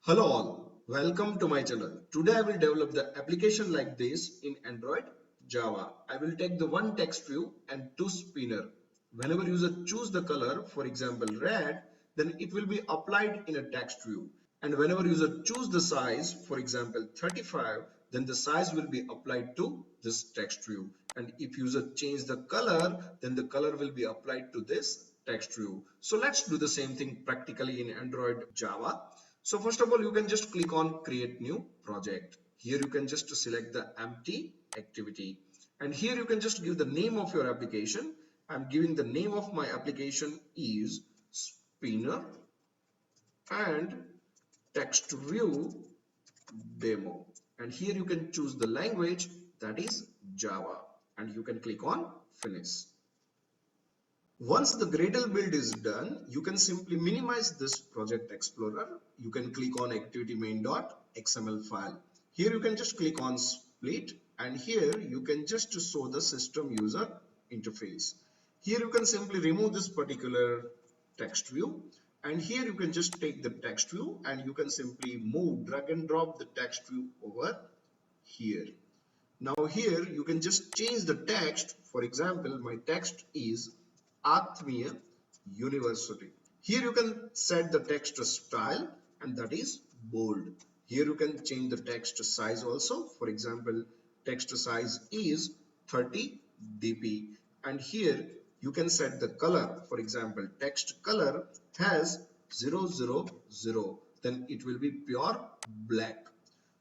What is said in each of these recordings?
Hello all, welcome to my channel. Today I will develop the application like this in Android Java. I will take the one text view and two spinner. Whenever user choose the color, for example red, then it will be applied in a text view. And whenever user choose the size, for example 35, then the size will be applied to this text view. And if user change the color, then the color will be applied to this text view. So let's do the same thing practically in Android Java. So first of all, you can just click on create new project. Here you can just select the empty activity. And here you can just give the name of your application. I'm giving the name of my application is Spinner and text view demo. And here you can choose the language, that is Java, and you can click on finish. Once the Gradle build is done, you can simply minimize this project explorer. You can click on activity main.xml file. Here you can just click on split, and here you can just show the system user interface. Here you can simply remove this particular text view, and here you can just take the text view and you can simply drag and drop the text view over here. Now here you can just change the text. For example, my text is Athmiya University. Here you can set the text style, and that is bold. Here you can change the text size also. For example, text size is 30 dp. And here you can set the color. For example, text color has 000. Then it will be pure black.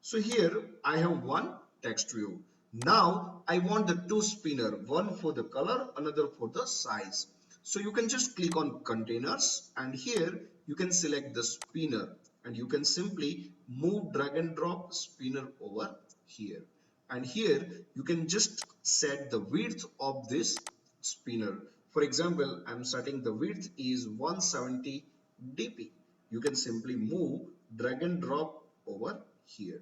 So here I have one text view. Now I want the two spinner, one for the color, another for the size. So you can just click on containers, and here you can select the spinner, and you can simply drag and drop spinner over here. And here you can just set the width of this spinner. For example, I'm setting the width is 170 dp. You can simply drag and drop over here.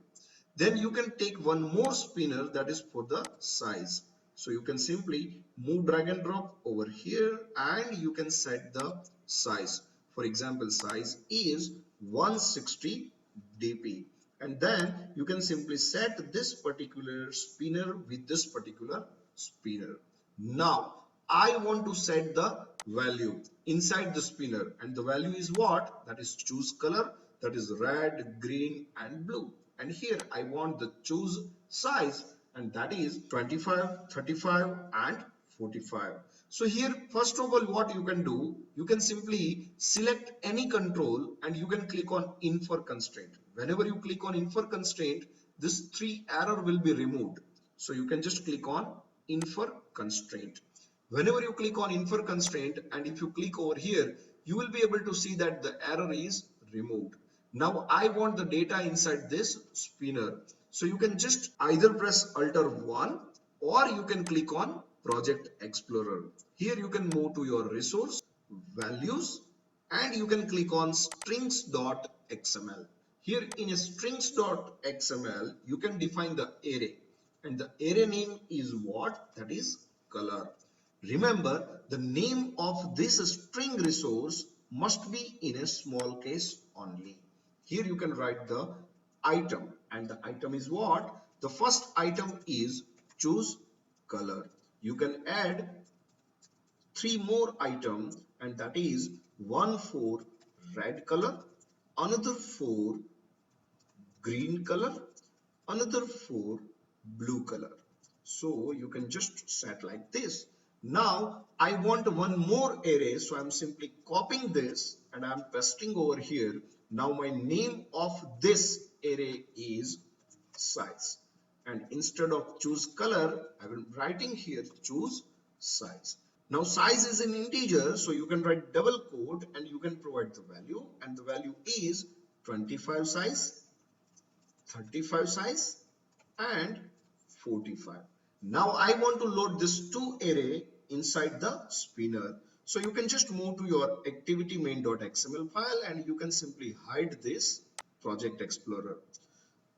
Then you can take one more spinner, that is for the size. So you can simply drag and drop over here, and you can set the size. For example, size is 160 dp. And then you can simply set this particular spinner with this particular spinner. Now I want to set the value inside the spinner, and the value is what? That is choose color, that is red, green and blue. And here I want the choose size, and that is 25, 35 and 45. So here first of all, what you can do, you can simply select any control and you can click on infer constraint. Whenever you click on infer constraint, this 3 error will be removed. So you can just click on infer constraint. Whenever you click on infer constraint, and if you click over here, you will be able to see that the error is removed. Now I want the data inside this spinner. So you can just either press Alt+1 or you can click on Project Explorer. Here you can move to your resource, values, and you can click on strings.xml. Here in a strings.xml, you can define the array, and the array name is what? That is color. Remember, the name of this string resource must be in a small case only. Here you can write the item, and the item is what? The first item is choose color. You can add 3 more items, and that is one for red color, another for green color, another for blue color. So you can just set like this. Now I want one more array, so I'm simply copying this and I'm pasting over here. Now my name of this array is size, and instead of choose color, I will writing here choose size. Now size is an integer, so you can write double quote and you can provide the value, and the value is 25 size, 35 size and 45. Now I want to load this two array inside the spinner. So you can just move to your activity main.xml file and you can simply hide this Project Explorer.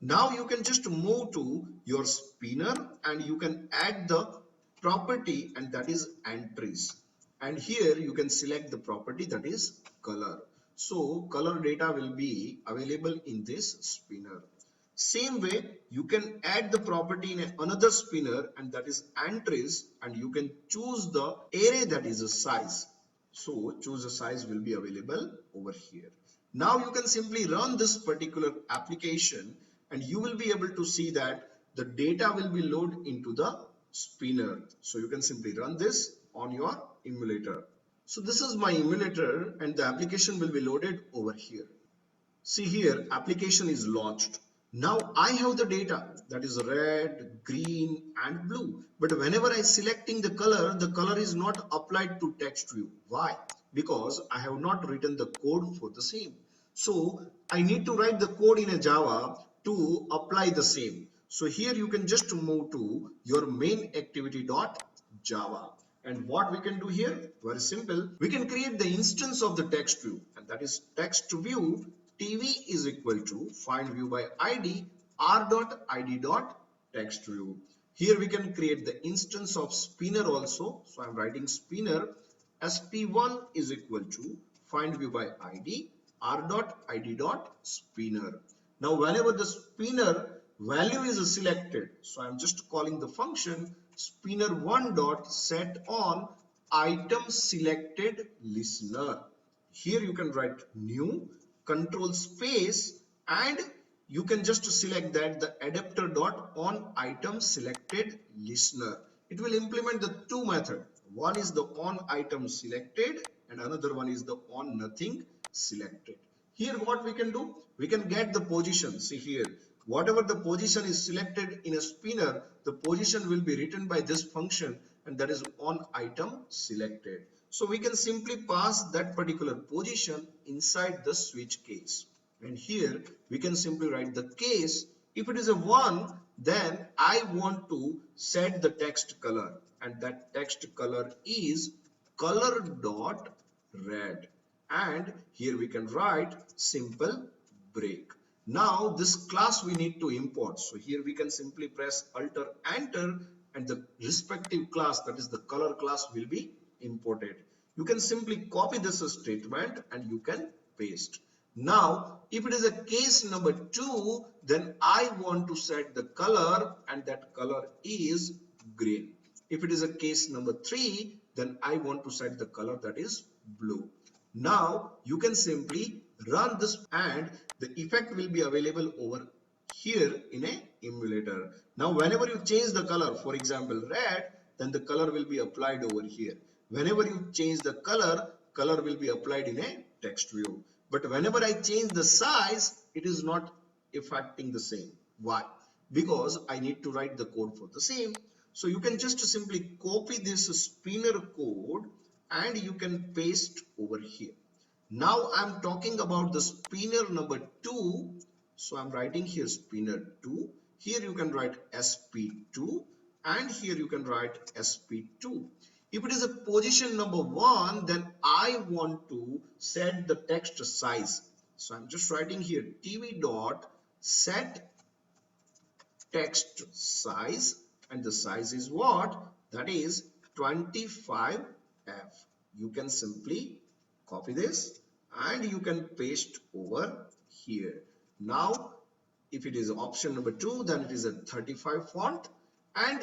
Now you can just move to your spinner and you can add the property, and that is entries. And here you can select the property, that is color. So color data will be available in this spinner. Same way, you can add the property in another spinner, and that is entries, and you can choose the array, that is a size. So choose a size will be available over here. Now you can simply run this particular application and you will be able to see that the data will be loaded into the spinner. So you can simply run this on your emulator. So this is my emulator and the application will be loaded over here. See here, application is launched. Now I have the data, that is red, green and blue. But whenever I selecting the color is not applied to text view. Why? Because I have not written the code for the same. So I need to write the code in a Java to apply the same. So here you can just move to your main activity.java. And what we can do here, very simple, we can create the instance of the text view, and that is text view tv is equal to find view by id r.id.text view. Here we can create the instance of spinner also. So I'm writing spinner sp1 is equal to find view by id r.id.spinner. Now whenever the spinner value is selected, so I'm just calling the function spinner1 dot set on item selected listener. Here you can write new control space and you can just select that the adapter dot on item selected listener. It will implement the two method. One is the on item selected and another one is the on nothing selected. Here what we can do, we can get the position. See here, whatever the position is selected in a spinner, the position will be written by this function, and that is on item selected. So we can simply pass that particular position inside the switch case. And here we can simply write the case. If it is a 1, then I want to set the text color, and that text color is color dot red. And here we can write simple break. Now this class we need to import. So here we can simply press Alt or Enter and the respective class, that is the color class, will be imported. You can simply copy this statement and you can paste. Now if it is a case number 2, then I want to set the color and that color is green. If it is a case number 3, then I want to set the color that is blue. Now you can simply run this and the effect will be available over here in a emulator. Now whenever you change the color, for example red, then the color will be applied over here. Whenever you change the color will be applied in a text view. But whenever I change the size, it is not affecting the same. Why? Because I need to write the code for the same. So you can just simply copy this spinner code and you can paste over here. Now I'm talking about the spinner number 2. So I'm writing here spinner 2. Here you can write sp2 and here you can write sp2. If it is a position number 1, then I want to set the text size. So I'm just writing here tv dot set text size, and the size is what? That is 25F. You can simply copy this and you can paste over here. Now if it is option number 2, then it is a 35 font, and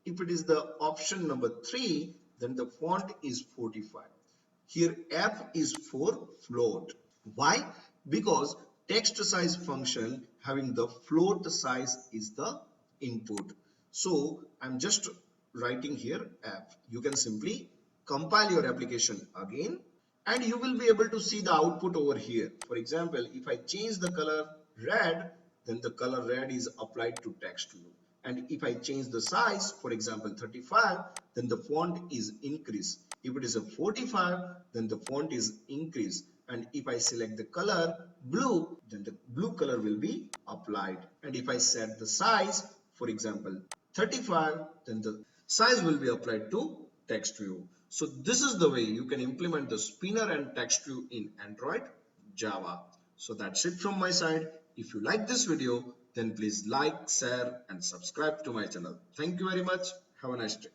if it is the option number 3, then the font is 45. Here F is for float. Why? Because text size function having the float size is the input. So I'm just writing here F. You can simply compile your application again and you will be able to see the output over here. For example, if I change the color red, then the color red is applied to text view. And if I change the size, for example 35, then the font is increased. If it is a 45, then the font is increased. And if I select the color blue, then the blue color will be applied. And if I set the size, for example 35, then the size will be applied to text view. So this is the way you can implement the spinner and text view in Android Java. So that's it from my side. If you like this video, then please like, share and subscribe to my channel. Thank you very much. Have a nice day.